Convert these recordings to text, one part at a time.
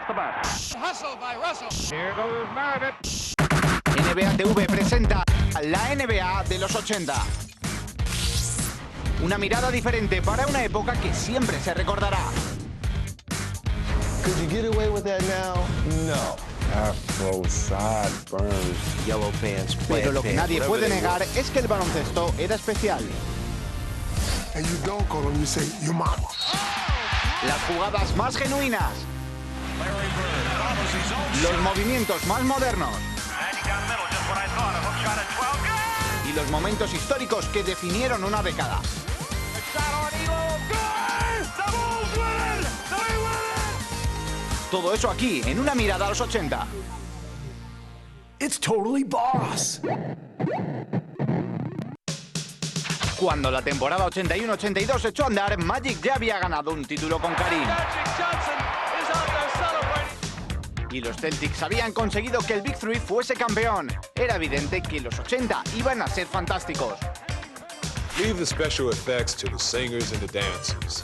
the bat. Hustle by Russell. Here goes Meredith. NBA TV presenta la NBA de los 80. Una mirada diferente para una época que siempre se recordará. Could you get away with that now? No. Afro, sideburns, yellow pants, Pero lo que nadie puede negar es que el baloncesto era especial. And you don't call them, you say, your mama. Las jugadas más genuinas. Los movimientos más modernos. Y los momentos históricos que definieron una década. Todo eso aquí, en una mirada a los 80. It's totally boss. Cuando la temporada 81-82 echó a andar, Magic ya había ganado un título con Karim. Y los Celtics habían conseguido que el Big Three fuese campeón. Era evidente que los 80 iban a ser fantásticos. Leave the special effects to the singers and the dancers.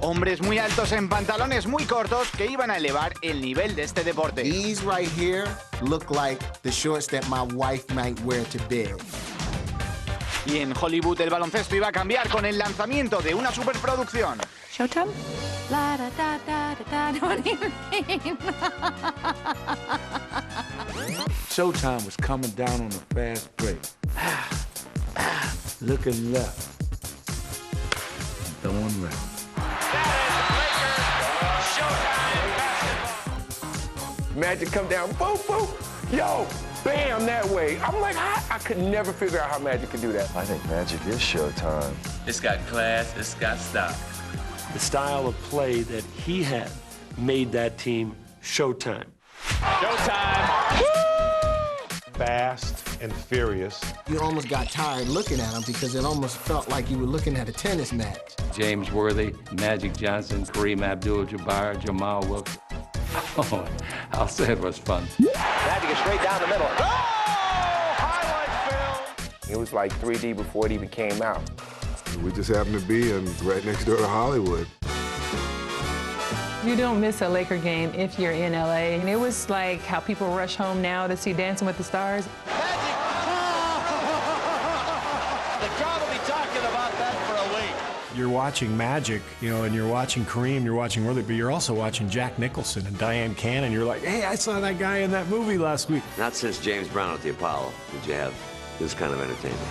Hombres muy altos en pantalones muy cortos que iban a elevar el nivel de este deporte. These right here look like the shorts that my wife might wear to bed. Y en Hollywood el baloncesto iba a cambiar con el lanzamiento de una superproducción. Showtime? La da da da da da. What do you mean? Showtime was coming down on a fast break. Looking left. Throwing right. Magic come down, boom, boom, yo, bam, that way. I'm like, I could never figure out how Magic could do that. I think Magic is Showtime. It's got class, it's got style. The style of play that he had made that team Showtime. Showtime! Fast and furious. You almost got tired looking at him because it almost felt like you were looking at a tennis match. James Worthy, Magic Johnson, Kareem Abdul-Jabbar, Jamal Wilkes. Oh, I'll say it was fun. Magic is straight down the middle. Oh! Highlight film! It was like 3D before it even came out. We just happened to be right next door to Hollywood. You don't miss a Laker game if you're in LA. And it was like how people rush home now to see Dancing with the Stars. Magic! The crowd will be talking about that for a week. You're watching Magic, you know, and you're watching Kareem, you're watching Worthy, but you're also watching Jack Nicholson and Diane Cannon. You're like, hey, I saw that guy in that movie last week. Not since James Brown at the Apollo did you have this kind of entertainment.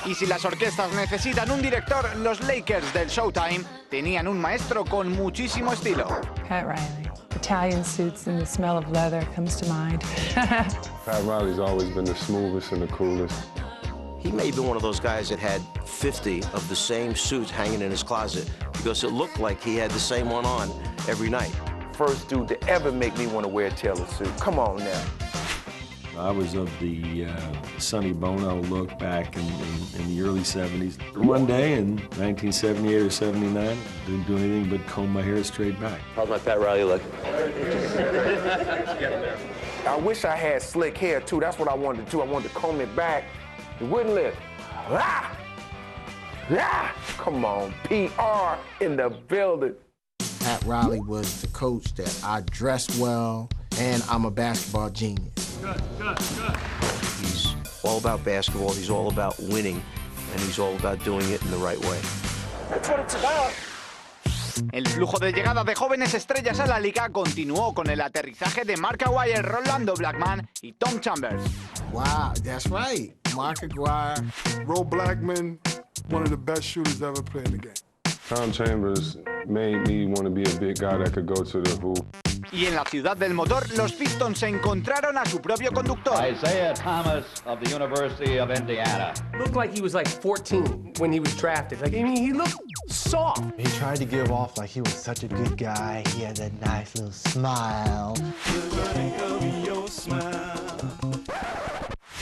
Y si las orquestas necesitan un director, los Lakers del Showtime tenían un maestro con muchísimo estilo. Pat Riley. Italian suits and the smell of leather comes to mind. Pat Riley's always been the smoothest and the coolest. He may be one of those guys that had 50 of the same suits hanging in his closet because it looked like he had the same one on every night. First dude to ever make me want to wear a Taylor suit. Come on now. I was of the Sonny Bono look back in the early 70s. One day in 1978 or 79, didn't do anything but comb my hair straight back. How's my Pat Riley look? I wish I had slick hair, too. That's what I wanted to do. I wanted to comb it back. It wouldn't lift. Ah! Ah! Come on, PR in the building. Pat Riley was the coach that I dressed well, and I'm a basketball genius. Good. He's all about basketball, he's all about winning, and he's all about doing it in the right way. That's what it's about. El flujo de llegada de jóvenes estrellas a la liga continuó con el aterrizaje de Mark Aguirre, Rolando Blackman y Tom Chambers. Wow, that's right. Mark Aguirre. Ro Blackman, one of the best shooters ever played in the game. Tom Chambers made me want to be a big guy that could go to the hoop. Y en la ciudad del motor, los Pistons encontraron a su propio conductor. Isaiah Thomas of the University of Indiana. Looked like he was like 14 when he was drafted. Like, I mean, he looked soft. He tried to give off like he was such a good guy. He had that nice little smile.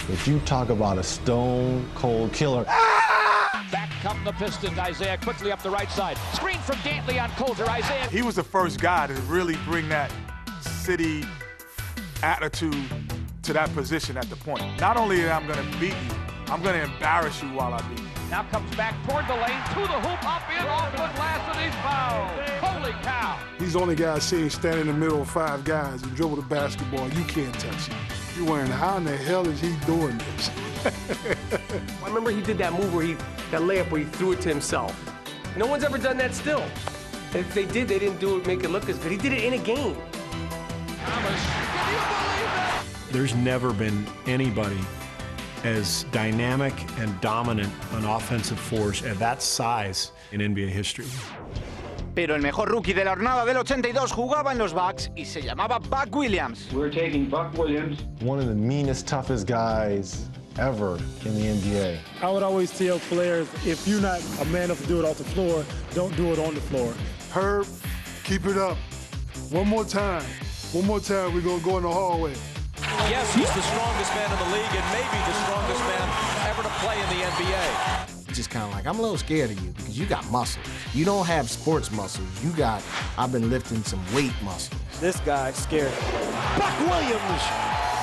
But you talk about a stone-cold killer. Back come the Pistons. Isaiah quickly up the right side. Screen from Dantley on Coulter. Isaiah. He was the first guy to really bring that city attitude to that position at the point. Not only that I'm going to beat you, I'm going to embarrass you while I beat you. Now comes back toward the lane, to the hoop, up in, off the glass, and he's fouled. Holy Holy cow! He's the only guy I've seen stand in the middle of 5 guys and dribble the basketball. You can't touch him. You're wondering, how in the hell is he doing this? I remember he did that move that layup where he threw it to himself. No one's ever done that still. And if they did, they didn't do it, make it look as good. He did it in a game. Thomas, can you believe that? There's never been anybody as dynamic and dominant an offensive force at that size in NBA history. Pero el mejor rookie de la jornada del 82 jugaba en los Bucks y se llamaba Buck Williams. We're taking Buck Williams. One of the meanest, toughest guys ever in the NBA. I would always tell players, if you're not a man enough to do it off the floor, don't do it on the floor. Herb, keep it up. One more time. One more time, we're going to go in the hallway. Yes, he's the strongest man in the league and maybe the strongest man ever to play in the NBA. Just kind of like, I'm a little scared of you because you got muscles. You don't have sports muscles. I've been lifting some weight muscles. This guy's scared. Buck Williams,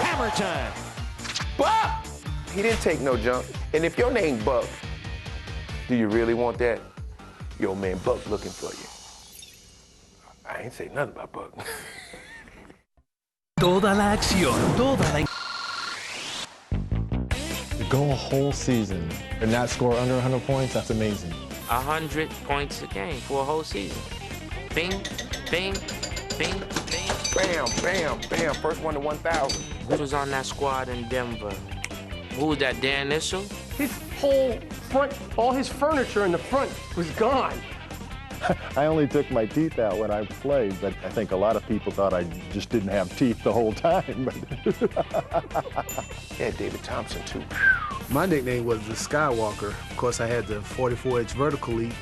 hammer time. Buck! He didn't take no junk. And if your name Buck, do you really want that? Your man Buck looking for you. I ain't say nothing about Buck. Toda la acción, toda la... To go a whole season and not score under 100 points, that's amazing. 100 points a game for a whole season. Bing, bing, bing, bing. Bam, bam, bam. First one to 1,000. Who was on that squad in Denver? Who was that, Dan Issel? His whole front, all his furniture in the front was gone. I only took my teeth out when I played, but I think a lot of people thought I just didn't have teeth the whole time. Yeah, David Thompson, too. My nickname was the Skywalker. Of course, I had the 44-inch vertical leap.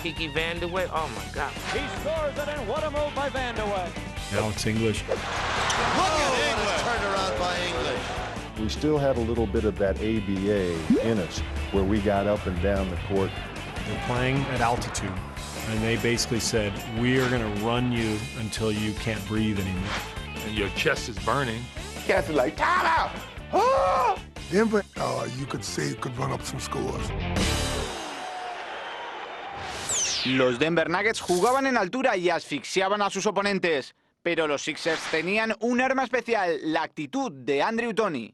Kiki Vandeweghe, oh my God. He scores it, and what a move by Vandeweghe. Now it's English. Look at English. Turned around by English. We still had a little bit of that ABA in us, where we got up and down the court. They're playing at altitude, and they basically said, we are going to run you until you can't breathe anymore. And your chest is burning. Cats are like, time out! Ah! Denver, you could say, could run up some scores. Los Denver Nuggets jugaban en altura y asfixiaban a sus oponentes. Pero los Sixers tenían un arma especial, la actitud de Andrew Toney.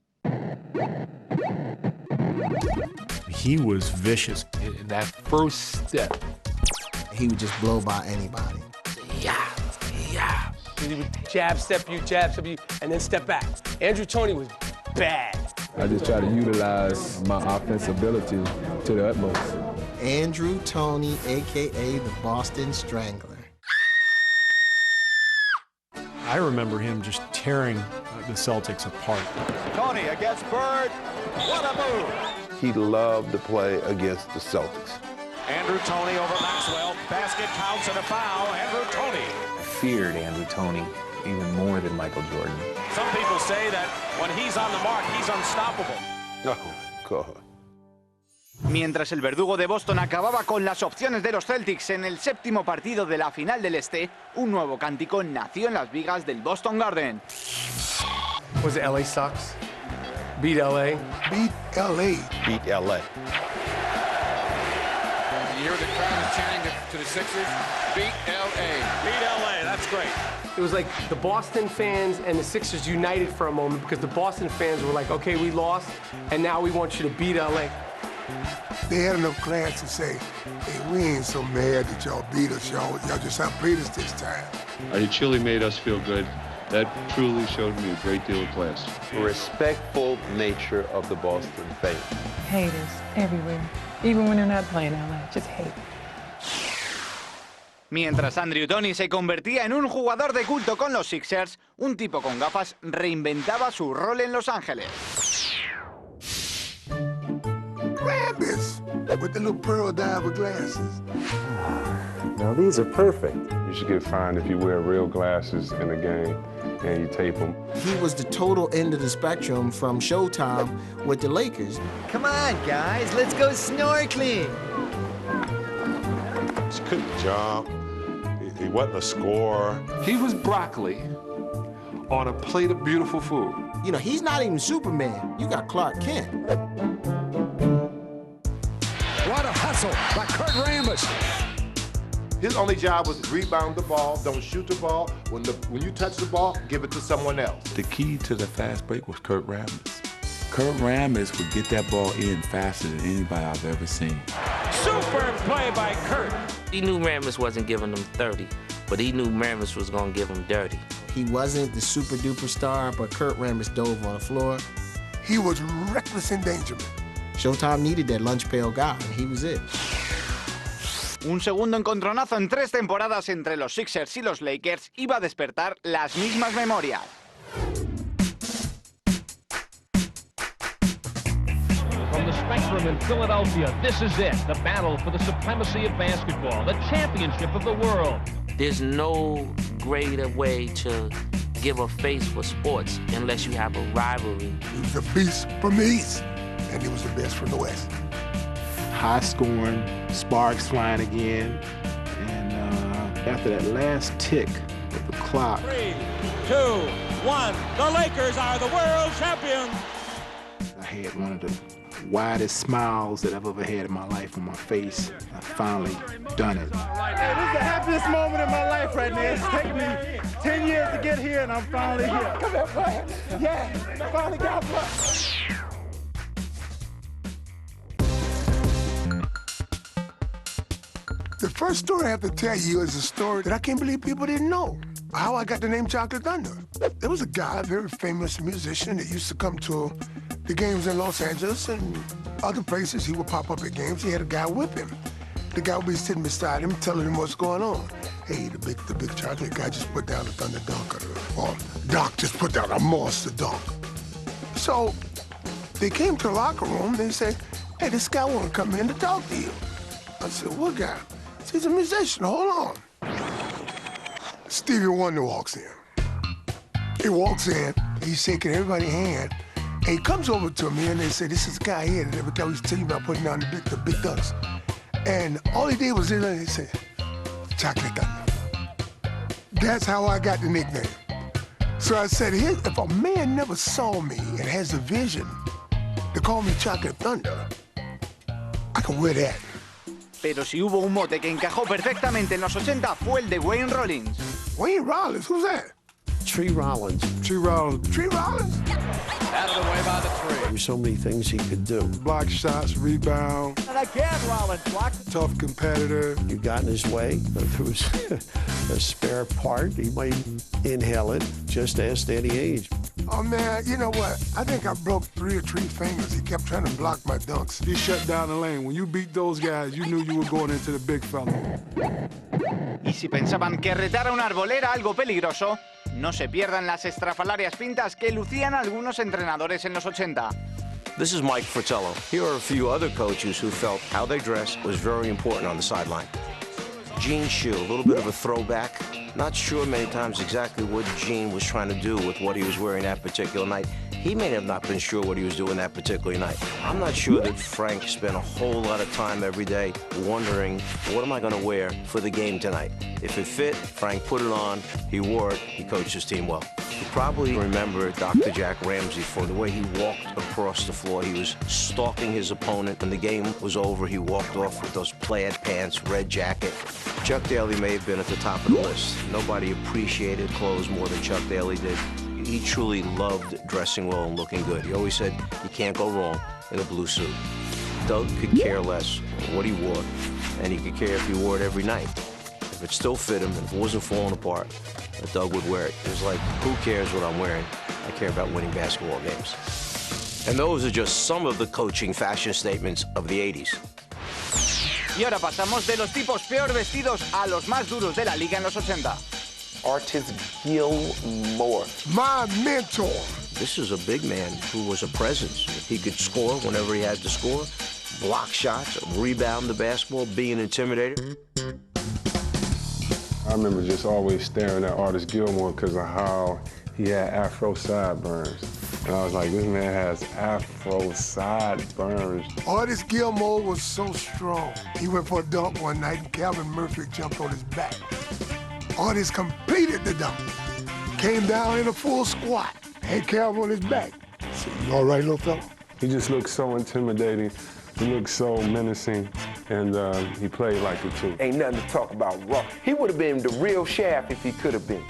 He was vicious. In that first step, He would just blow by anybody. Yeah. He would jab step you, and then step back. Andrew Toney was bad. I just try to utilize my offensive ability to the utmost. Andrew Toney, a.k.a. the Boston Strangler. I remember him just tearing the Celtics apart. Tony against Bird. What a move. He loved to play against the Celtics. Andrew Toney over Maxwell. Basket counts and a foul. Andrew Toney. I feared Andrew Toney even more than Michael Jordan. Some people say that when he's on the mark, he's unstoppable. Oh, God. Mientras el verdugo de Boston acababa con las opciones de los Celtics en el séptimo partido de la final del Este, un nuevo cántico nació en las vigas del Boston Garden. Was it LA sucks? Beat LA? Beat LA. Beat LA. You hear the crowd is chanting to the Sixers? Beat LA. Beat LA, that's great. It was like the Boston fans and the Sixers united for a moment because the Boston fans were like, okay, we lost, and now we want you to beat LA. They had enough class to say, hey, we ain't so mad that y'all beat us, y'all just outplayed us this time. You truly made us feel good. That truly showed me a great deal of class. Respectful nature of the Boston fans. Haters everywhere, even when they're not playing LA, just hate. Mientras Andrew Toney se convertía en un jugador de culto con los Sixers, un tipo con gafas reinventaba su rol en Los Ángeles. Rabbits with the little pearl diver glasses. Now these are perfect. You should get fined if you wear real glasses in the game and you tape them. He was the total end of the spectrum from Showtime with the Lakers. Come on, guys, let's go snorkeling. He couldn't jump. He wasn't a scorer. He was broccoli on a plate of beautiful food. You know, he's not even Superman. You got Clark Kent. What a hustle. hustle by Kurt Rambis. His only job was to rebound the ball, don't shoot the ball. When you touch the ball, give it to someone else. The key to the fast break was Kurt Rambis. Kurt Rambis would get that ball in faster than anybody I've ever seen. Super play by Kurt. He knew Rambis wasn't giving him 30, but he knew Rambis was going to give him dirty. He wasn't the super duper star, but Kurt Rambis dove on the floor. He was reckless endangerment. Showtime needed that lunch pail guy, and he was it. Un segundo encontronazo en 3 temporadas entre los Sixers y los Lakers iba a despertar las mismas memorias. From the Spectrum in Philadelphia, this is it, the battle for the supremacy of basketball, the championship of the world. There's no greater way to give a face for sports unless you have a rivalry. He was a beast from the East, and he was the best from the West. High scoring, sparks flying again, and after that last tick of the clock. 3, 2, 1, the Lakers are the world champions. I had one of the widest smiles that I've ever had in my life on my face. I finally done it. Hey, this is the happiest moment in my life right now. It's taken me 10 years to get here, and I'm finally here. Come here, boy. Yeah, I finally got one. The first story I have to tell you is a story that I can't believe people didn't know. How I got the name Chocolate Thunder. There was a guy, a very famous musician, that used to come to the games in Los Angeles and other places. He would pop up at games. He had a guy with him. The guy would be sitting beside him, telling him what's going on. Hey, the big chocolate guy just put down a thunder dunk, or Doc just put down a monster dunk. So they came to the locker room. They said, hey, this guy want to come in to talk to you. I said, what guy? He's a musician, hold on. Stevie Wonder walks in. He walks in, he's shaking everybody's hand, and he comes over to me and they say, this is the guy here that every guy was telling you about putting down the big dunks. And all he did was he said, Chocolate Thunder. That's how I got the nickname. So I said, if a man never saw me and has a vision to call me Chocolate Thunder, I can wear that. Pero si hubo un mote que encajó perfectamente en los 80 fue el de Wayne Rollins. Wayne Rollins? Who's that? Tree Rollins. Tree Rollins. Tree Rollins? Out of the way by the 3. There were so many things he could do. Block shots, rebound. And again, Rollins blocked. Tough competitor. You got in his way. If there was a spare part, he might inhale it. Just ask Eddie Age. Oh, man, you know what? I think I broke 3 or 3 fingers. He kept trying to block my dunks. He shut down the lane. When you beat those guys, you knew you were going into the big fella. Y si pensaban que retar a un árbol era algo peligroso, no se pierdan las estrafalarias pintas que lucían algunos entrenadores en los 80. This is Mike Fratello. Here are a few other coaches who felt how they dressed was very important on the sideline. Gene Shue, a little bit of a throwback. Not sure many times exactly what Gene was trying to do with what he was wearing that particular night. He may have not been sure what he was doing that particular night. I'm not sure that Frank spent a whole lot of time every day wondering, what am I going to wear for the game tonight? If it fit, Frank put it on, he wore it, he coached his team well. You probably remember Dr. Jack Ramsey for the way he walked across the floor. He was stalking his opponent. When the game was over, he walked off with those plaid pants, red jacket. Chuck Daly may have been at the top of the list. Nobody appreciated clothes more than Chuck Daly did. He truly loved dressing well and looking good. He always said you can't go wrong in a blue suit. Doug could care less what he wore, and he could care if he wore it every night. If it still fit him, and if it wasn't falling apart, Doug would wear it. It was like, who cares what I'm wearing? I care about winning basketball games. And those are just some of the coaching fashion statements of the 80s. Y ahora pasamos de los tipos peor vestidos a los más duros de la liga en los 80. Artist Gilmore. My mentor. This is a big man who was a presence. He could score whenever he had to score, block shots, rebound the basketball, be an intimidator. I remember just always staring at Artist Gilmore because of how he had Afro sideburns. And I was like, this man has Afro sideburns. Artist Gilmore was so strong. He went for a dunk one night and Calvin Murphy jumped on his back. Artist completed the dunk. Came down in a full squat. Had Calvin on his back. I said, you all right, little fella? He just looked so intimidating. He looked so menacing. and he played like it too. Ain't nothing to talk about raw. He would have been the real Shaft if he could have been.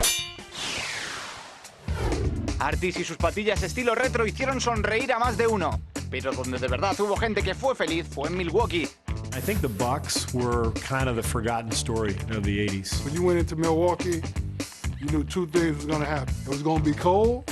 Artis y sus patillas estilo retro hicieron sonreír a más de uno, pero donde de verdad hubo gente que fue feliz fue en Milwaukee. I think the Bucks were kind of the forgotten story of the 80s. When you went into Milwaukee, you knew two things were going to happen. It was going to be cold,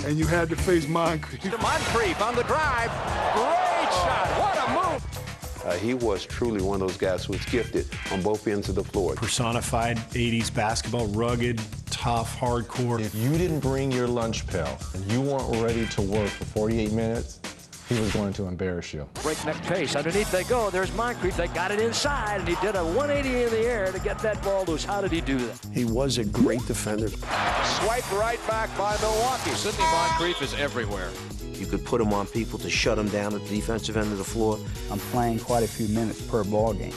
and you had to face Moncrief. Moncrief on the drive. Great shot. What a move. He was truly one of those guys who was gifted on both ends of the floor. Personified 80s basketball, rugged, tough, hardcore. If you didn't bring your lunch pail and you weren't ready to work for 48 minutes, he was going to embarrass you. Breakneck pace. Underneath they go. There's Moncrief. They got it inside, and he did a 180 in the air to get that ball loose. How did he do that? He was a great defender. Swiped right back by Milwaukee. Sidney Moncrief is everywhere. You could put him on people to shut him down at the defensive end of the floor. I'm playing quite a few minutes per ball game.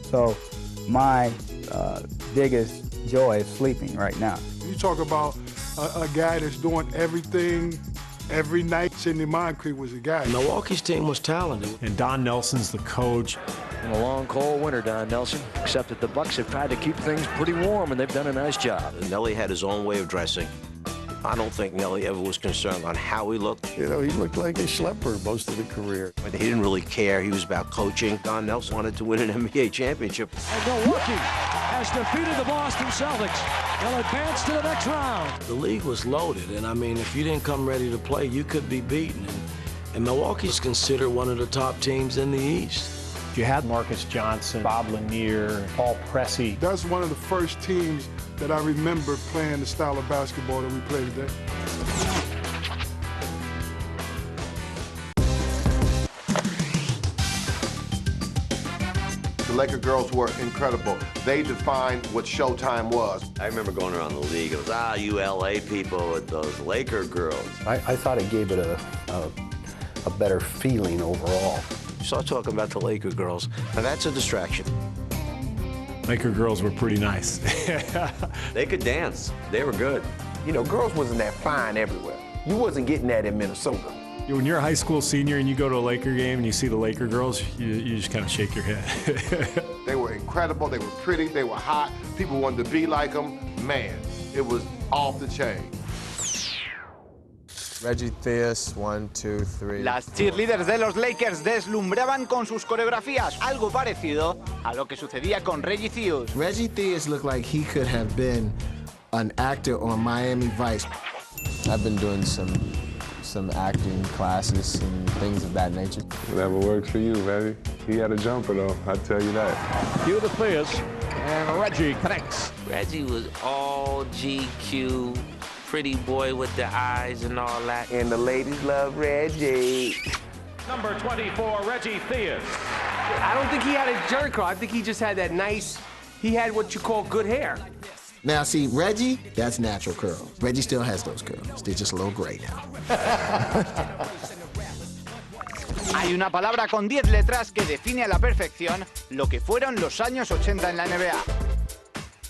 So my biggest joy is sleeping right now. You talk about a guy that's doing everything every night. Sidney Moncrief was a guy. Milwaukee's team was talented. And Don Nelson's the coach. In a long, cold winter, Don Nelson, except that the Bucks have tried to keep things pretty warm, and they've done a nice job. Nelly had his own way of dressing. I don't think Nelly ever was concerned on how he looked. You know, he looked like a schlepper most of the career. But he didn't really care. He was about coaching. Don Nelson wanted to win an NBA championship. And Milwaukee has defeated the Boston Celtics. They'll advance to the next round. The league was loaded, and I mean, if you didn't come ready to play, you could be beaten. And Milwaukee's considered one of the top teams in the East. You had Marcus Johnson, Bob Lanier, Paul Pressey. That's one of the first teams that I remember playing the style of basketball that we play today. The Laker girls were incredible. They defined what Showtime was. I remember going around the league. It was, you LA people with those Laker girls. I thought it gave it a better feeling overall. Start talking about the Laker girls. Now that's a distraction. Laker girls were pretty nice. They could dance. They were good. You know, girls wasn't that fine everywhere. You wasn't getting that in Minnesota. When you're a high school senior and you go to a Laker game and you see the Laker girls, you just kind of shake your head. They were incredible. They were pretty. They were hot. People wanted to be like them. Man, it was off the chain. Reggie Theus, 1, 2, 3. Las cheerleaders de los Lakers deslumbraban con sus coreografías, algo parecido a lo que sucedía con Reggie Theus. Reggie Theus looked like he could have been an actor on Miami Vice. I've been doing some acting classes and things of that nature. Whatever works for you, baby. He had a jumper, though, I tell you that. Cue the Theus, and Reggie connects. Reggie was all GQ. Pretty boy with the eyes and all that. And the ladies love Reggie. Number 24, Reggie Theus. I don't think he had a jerk curl. I think he just had that nice, he had what you call good hair. Now, see, Reggie, that's natural curl. Reggie still has those curls. They're just a little gray now. Hay una palabra con 10 letras que define a la perfección lo que fueron los años 80 en la NBA.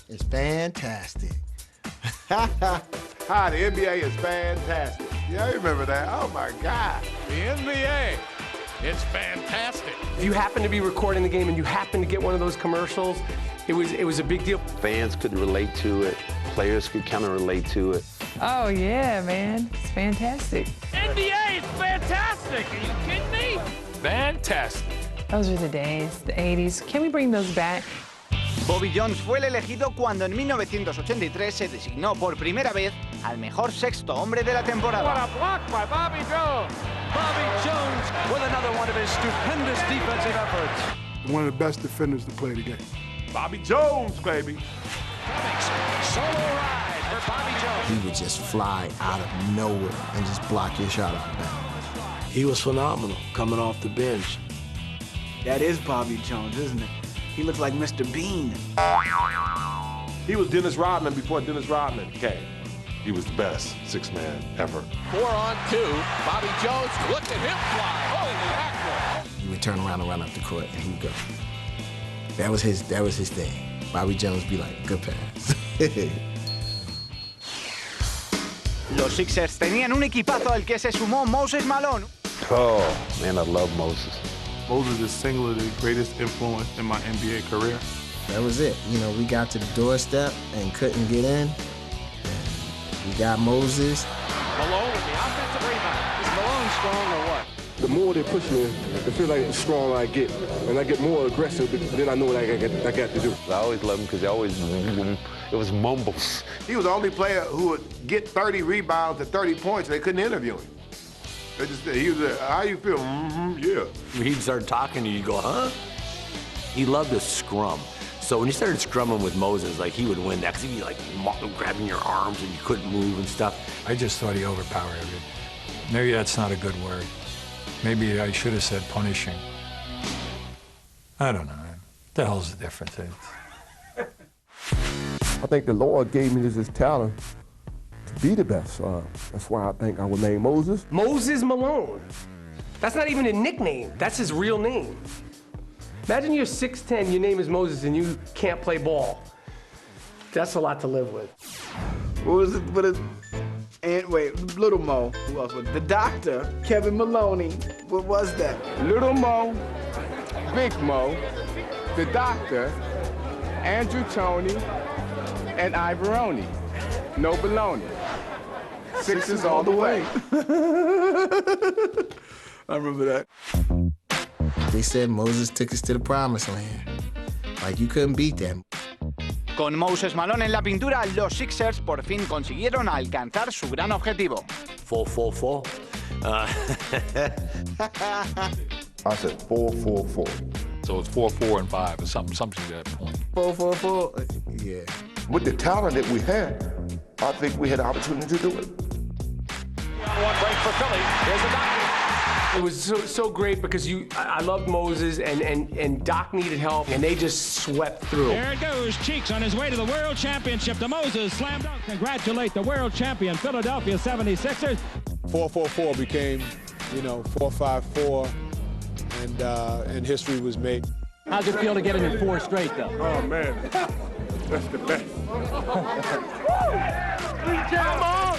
It's fantastic. Hi, the NBA is fantastic. Yeah, I remember that. Oh, my God. The NBA, it's fantastic. If you happen to be recording the game and you happen to get one of those commercials, it was a big deal. Fans could relate to it. Players could kind of relate to it. Oh, yeah, man. It's fantastic. NBA is fantastic. Are you kidding me? Fantastic. Those are the days, the 80s. Can we bring those back? Bobby Jones fue el elegido cuando en 1983 se designó por primera vez al mejor sexto hombre de la temporada. What a block by Bobby Jones. Bobby Jones with another one of his stupendous defensive efforts. One of the best defenders to play the game. Bobby Jones, baby. Solo ride for Bobby Jones. He would just fly out of nowhere and just block your shot off the bat. He was phenomenal coming off the bench. That is Bobby Jones, isn't it? He looked like Mr. Bean. He was Dennis Rodman before Dennis Rodman came. He was the best six-man ever. 4 on 2. Bobby Jones, look at him fly. Holy mackerel. He would turn around and run up the court, and he would go. That was his thing. Bobby Jones be like, good pass. Los Sixers tenían un equipazo al que se sumó Moses Malone. Oh, man, I love Moses. Moses is singularly the greatest influence in my NBA career. That was it. You know, we got to the doorstep and couldn't get in. We got Moses. Malone with the offensive rebound. Is Malone strong or what? The more they push me, it feels like the stronger I get. And I get more aggressive, then I know what I got to do. I always loved him because it was mumbles. He was the only player who would get 30 rebounds and 30 points, and they couldn't interview him. They just, he was how you feel? Yeah. When he'd start talking to you, you go, huh? He loved to scrum. So when you started scrumming with Moses, like, he would win that, because he'd be like grabbing your arms and you couldn't move and stuff. I just thought he overpowered it. Maybe that's not a good word. Maybe I should have said punishing. I don't know. The hell's the difference? I think the Lord gave me this talent to be the best. That's why I think I would name Moses. Moses Malone. That's not even a nickname. That's his real name. Imagine you're 6'10", your name is Moses, and you can't play ball. That's a lot to live with. What was it? And wait, Little Mo. Who else was it? The Doctor, Kevin Maloney. What was that? Little Mo, Big Mo, the Doctor, Andrew Toney, and Ivoroni. No baloney. Sixes all the way. I remember that. They said Moses took us to the promised land. Like, you couldn't beat them. Con Moses Malone en la pintura, los Sixers por fin consiguieron alcanzar su gran objetivo. 4-4-4. I said 4-4-4. So it's 4-4 and 5, or something to that point. 4-4-4. Yeah. With the talent that we had, I think we had the opportunity to do it. One break for Philly. Here's the Doctor. It was so great because I loved Moses and Doc needed help, and they just swept through. There it goes. Cheeks on his way to the World Championship. To Moses, slam dunk. Congratulate the world champion, Philadelphia 76ers. 4-4-4 became, 4-5-4, and history was made. How's it feel to get it in 4 straight, though? Oh, man. That's the best. Come on!